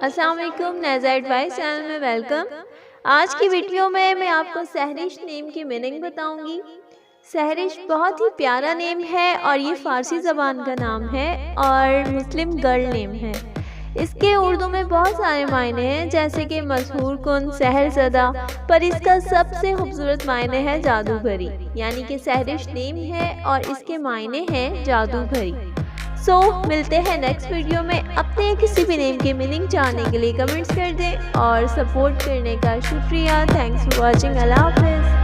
अस्सलाम वालेकुम, Neza advice channel में वेलकम। आज की वीडियो में मैं आपको सहरिश नेम की मीनिंग बताऊंगी। सहरिश बहुत ही प्यारा नेम है और ये फ़ारसी ज़बान का नाम है और मुस्लिम गर्ल नेम है। इसके उर्दू में बहुत सारे मायने हैं, जैसे कि मशहूर कुन, सहरज़दा, पर इसका सबसे खूबसूरत मायने है जादूगरी। यानी कि सहरिश नेम है और इसके मायने हैं जादूगरी। मिलते हैं नेक्स्ट वीडियो में। अपने किसी भी नेम के मीनिंग जानने के लिए कमेंट्स कर दें और सपोर्ट करने का शुक्रिया। Thanks for watching. अल्लाह हाफ़िज़।